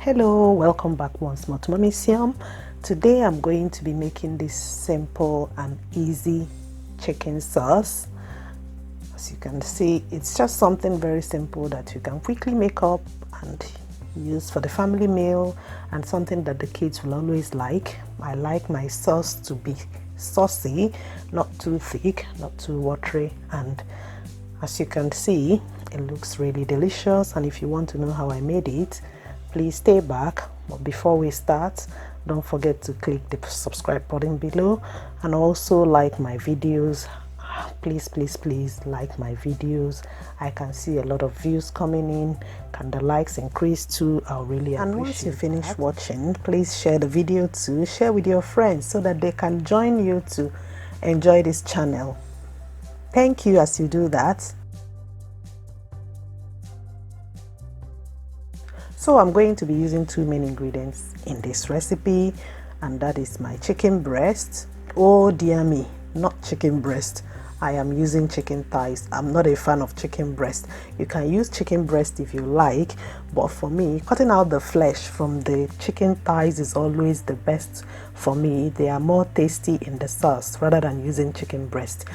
Hello, welcome back once more to Mommy Siam. Today I'm going to be making this simple and easy chicken sauce. As you can see, it's just something very simple that you can quickly make up and use for the family meal, and something that the kids will always like. I like my sauce to be saucy, not too thick, not too watery, and as you can see, it looks really delicious. And if you want to know how I made it, please stay back. But before we start, don't forget to click the subscribe button below and also like my videos. Please like my videos. I can see a lot of views coming in. Can the likes increase too? I'll really appreciate it. And once you finish watching, please share the video too. Share with your friends so that they can join you to enjoy this channel. Thank you as you do that. So I'm going to be using two main ingredients in this recipe, and that is my chicken breast. Oh dear me, not chicken breast. I am using chicken thighs. I'm not a fan of chicken breast. You can use chicken breast if you like, but for me, cutting out the flesh from the chicken thighs is always the best for me. They are more tasty in the sauce rather than using chicken breast.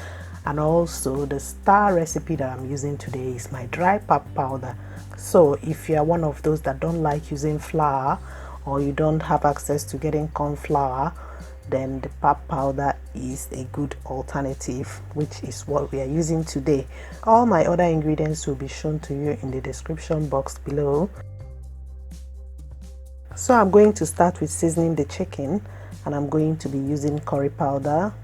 And also the star recipe that I'm using today is my dry pap powder. So if you are one of those that don't like using flour, or you don't have access to getting corn flour, then the pap powder is a good alternative, which is what we are using today. All my other ingredients will be shown to you in the description box below. So I'm going to start with seasoning the chicken, and I'm going to be using curry powder.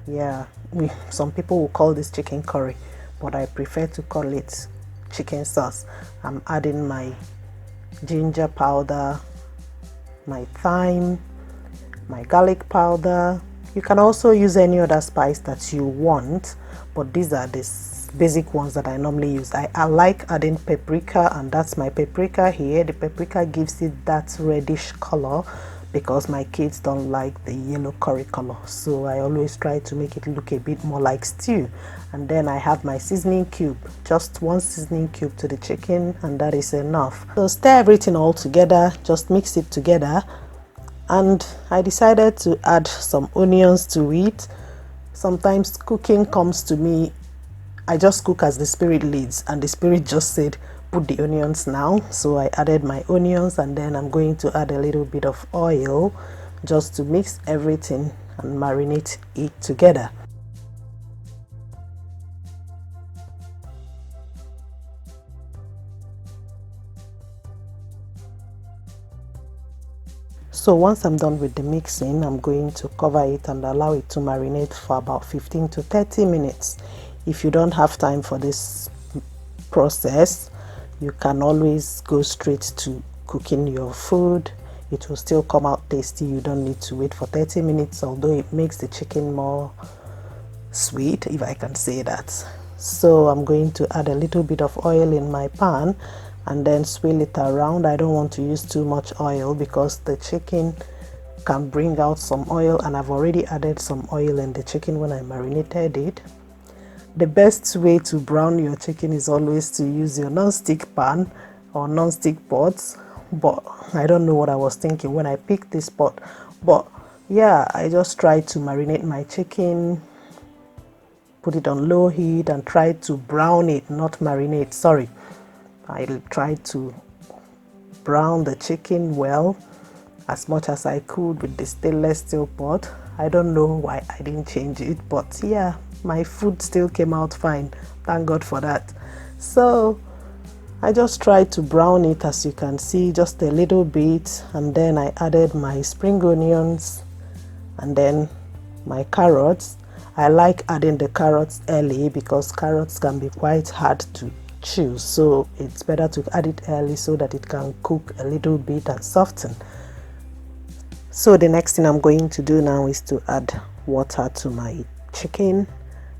Some people will call this chicken curry, but I prefer to call it chicken sauce. I'm adding my ginger powder, my thyme, my garlic powder. You can also use any other spice that you want, but these are the basic ones that I normally use. I like adding paprika, and that's my paprika here. The paprika gives it that reddish color because my kids don't like the yellow curry color, so I always try to make it look a bit more like stew. And then I have my seasoning cube, just one seasoning cube to the chicken, and that is enough. So stir everything all together, just mix it together. And I decided to add some onions to it. Sometimes cooking comes to me, I just cook as the spirit leads, and the spirit just said put the onions now. So I added my onions, and then I'm going to add a little bit of oil just to mix everything and marinate it together. So once I'm done with the mixing, I'm going to cover it and allow it to marinate for about 15 to 30 minutes. If you don't have time for this process, you can always go straight to cooking your food. It will still come out tasty. You don't need to wait for 30 minutes, although it makes the chicken more sweet, if I can say that. So I'm going to add a little bit of oil in my pan and then swirl it around. I don't want to use too much oil because the chicken can bring out some oil, and I've already added some oil in the chicken when I marinated it. The best way to brown your chicken is always to use your non-stick pan or non-stick pots, but I don't know what I was thinking when I picked this pot. But yeah, I just tried to marinate my chicken, put it on low heat and try to brown it, not marinate, sorry. I tried to brown the chicken well as much as I could with the stainless steel pot. I don't know why I didn't change it, but yeah, my food still came out fine. Thank God for that. So I just tried to brown it, as you can see, just a little bit, and then I added my spring onions and then my carrots. I like adding the carrots early because carrots can be quite hard to chew, so it's better to add it early so that it can cook a little bit and soften. So the next thing I'm going to do now is to add water to my chicken.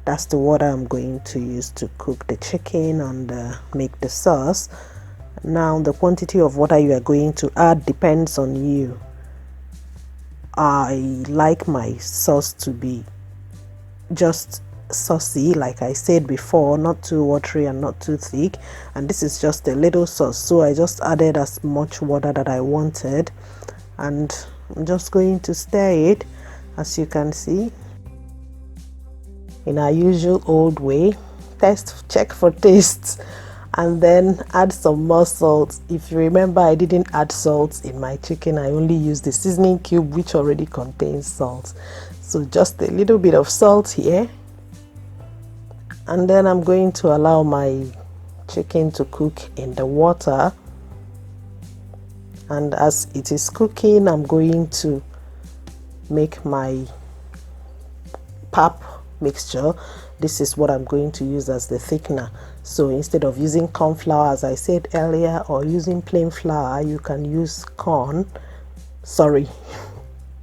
That's the water I'm going to use to cook the chicken and make the sauce. Now the quantity of water you are going to add depends on you. I like my sauce to be just saucy, like I said before, not too watery and not too thick. And this is just a little sauce, so I just added as much water that I wanted, and I'm just going to stir it, as you can see, in our usual old way. Check for taste, and then add some more salt. If you remember, I didn't add salt in my chicken. I only used the seasoning cube, which already contains salt. So just a little bit of salt here, and then I'm going to allow my chicken to cook in the water. And as it is cooking, I'm going to make my pap mixture. This is what I'm going to use as the thickener. So instead of using corn flour, as I said earlier, or using plain flour, you can use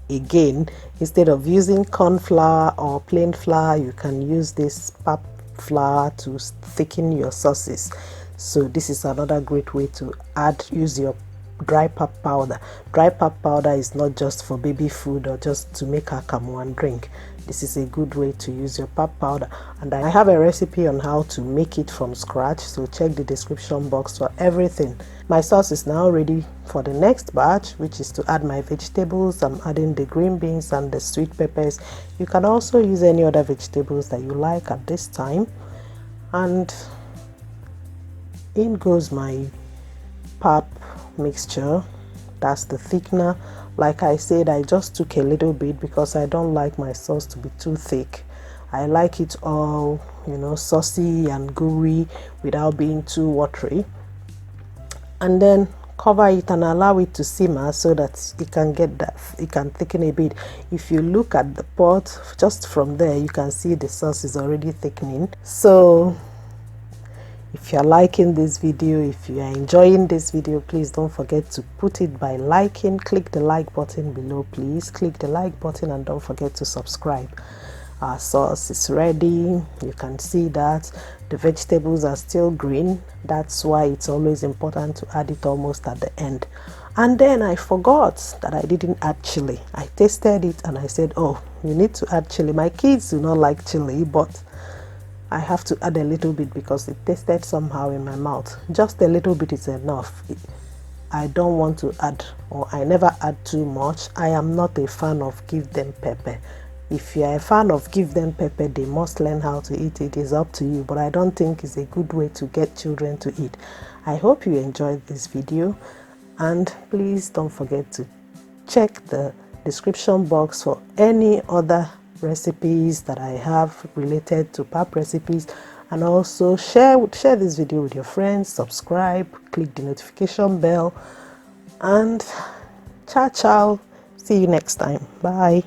again, instead of using corn flour or plain flour, you can use this pap flour to thicken your sauces. So this is another great way to use your dry pap powder. Dry pap powder is not just for baby food or just to make akamu and drink. This is a good way to use your pap powder, and I have a recipe on how to make it from scratch, so check the description box for everything. My sauce is now ready for the next batch, which is to add my vegetables. I'm adding the green beans and the sweet peppers. You can also use any other vegetables that you like at this time. And in goes my pap mixture. That's the thickener. Like I said, I just took a little bit because I don't like my sauce to be too thick. I like it all, saucy and gooey without being too watery. And then cover it and allow it to simmer so that it can thicken a bit. If you look at the pot, just from there you can see the sauce is already thickening. So if you're liking this video, if you are enjoying this video, please don't forget to put it by liking. Click the like button below, please. Click the like button and don't forget to subscribe. Our sauce is ready. You can see that the vegetables are still green. That's why it's always important to add it almost at the end. And then I forgot that I didn't add chili. I tasted it and I said, oh, you need to add chili. My kids do not like chili, but I have to add a little bit because it tasted somehow in my mouth. Just a little bit is enough. I don't want to add, or I never add too much. I am not a fan of give them pepper. If you are a fan of give them pepper, they must learn how to eat it. It's up to you, but I don't think it's a good way to get children to eat. I hope you enjoyed this video, and please don't forget to check the description box for any other recipes that I have related to pap recipes, and also share this video with your friends, subscribe, click the notification bell, and ciao. See you next time. Bye.